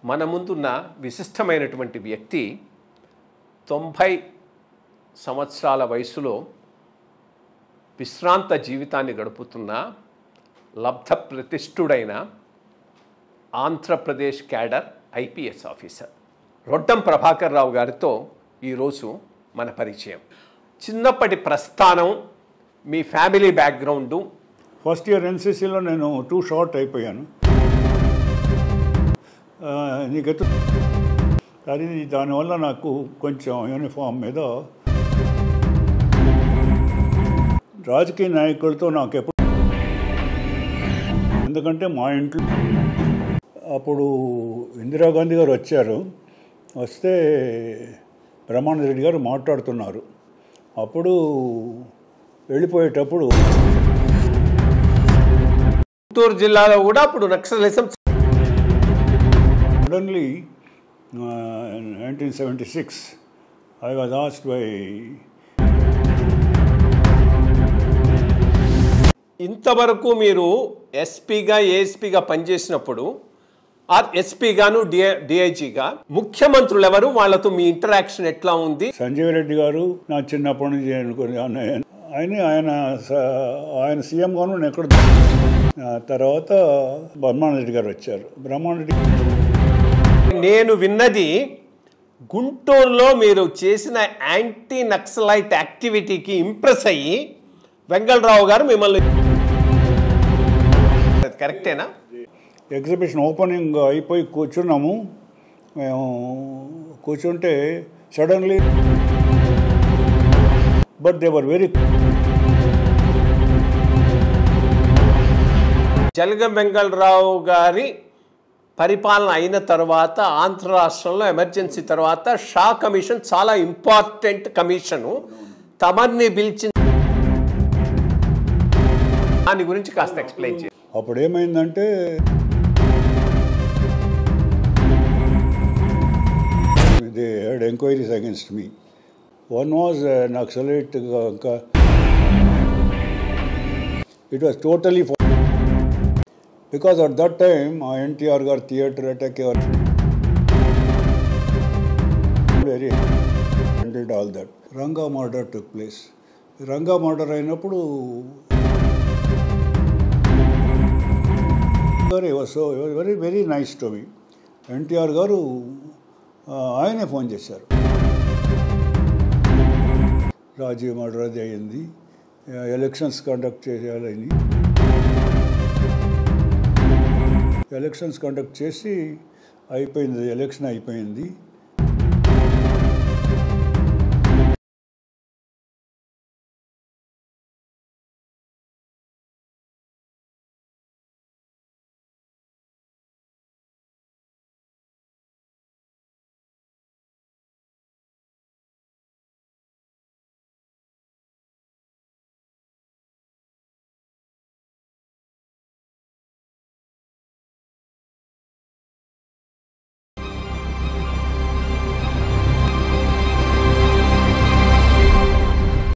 మన ముందున్న విశిష్టమైనటువంటి వ్యక్తి 90 సంవత్సరాల వయసులో విశ్రాంత జీవితాన్ని గడుపుతున్న లబ్ధ ప్రతిష్ఠుడైన Andhra Pradesh cadre IPS officer Roddam Prabhakar Rao గారితో ఈరోజు మన పరిచయం. చిన్నప్పటి ప్రస్థానం, మీ ఫ్యామిలీ బ్యాక్గ్రౌండు. ఫస్ట్ ఇయర్ ఎన్సీసీలో నేను 2 షార్ట్ అయిపోయాను. నీకైతే అది దానివల్ల నాకు కొంచెం యూనిఫామ్ మీద రాజకీయ నాయకులతో నాకు ఎప్పుడు, ఎందుకంటే మా ఇంట్లో అప్పుడు ఇందిరాగాంధీ గారు వచ్చారు. వస్తే బ్రహ్మానంద రెడ్డి గారు మాట్లాడుతున్నారు. అప్పుడు వెళ్ళిపోయేటప్పుడు గుంటూరు జిల్లాలో కూడా అప్పుడు naxalism suddenly 1976 I was asked by ఇంతవరకు మీరు ఎస్పీగా ఏఎస్పీగా పనిచేసినప్పుడు ఆర్ ఎస్పీగాను డిఐజీగా ముఖ్యమంత్రులు ఎవరు, వాళ్ళతో మీ ఇంటరాక్షన్ ఎట్లా ఉంది? సంజీవ్ రెడ్డి గారు నా చిన్నప్పటి నుంచి అనుకుని ఆయన సీఎం గాను నేను ఎక్కడ, తర్వాత బ్రహ్మానంద రెడ్డి గారు వచ్చారు. బ్రహ్మానంద రెడ్డి నేను విన్నది గుంటూరులో మీరు చేసిన యాంటీ నక్సలైట్ యాక్టివిటీకి ఇంప్రెస్ అయ్యి వెంగళరావు గారు మిమ్మల్ని, కరెక్టేనా? ఎగ్జిబిషన్ ఓపెనింగ్ అయిపోయి కూర్చున్నాము. మేము కూర్చుంటే suddenly, but they were very, Jalagam Vengala Rao గారి పరిపాలన అయిన తర్వాత ఆంధ్ర రాష్ట్రంలో ఎమర్జెన్సీ తర్వాత షా కమిషన్ చాలా ఇంపార్టెంట్ కమిషను, తమర్ని పిలిచిన దాని గురించి కాస్త ఎక్స్ప్లెయిన్ చేయండి. అప్పుడు ఏమైందంటే they had enquiries against me. One was Naxalite, it was totally because at that time NTR garu theatre attack very handled all that. Ranga murder took place. Ranga murder అయినప్పుడు was so very very nice to me. NTR గారు ఆయనే phone చేశారు. Rajiv murder అది అయింది, elections conduct చేయాలని. Elections conduct చేసి అయిపోయింది, election అయిపోయింది.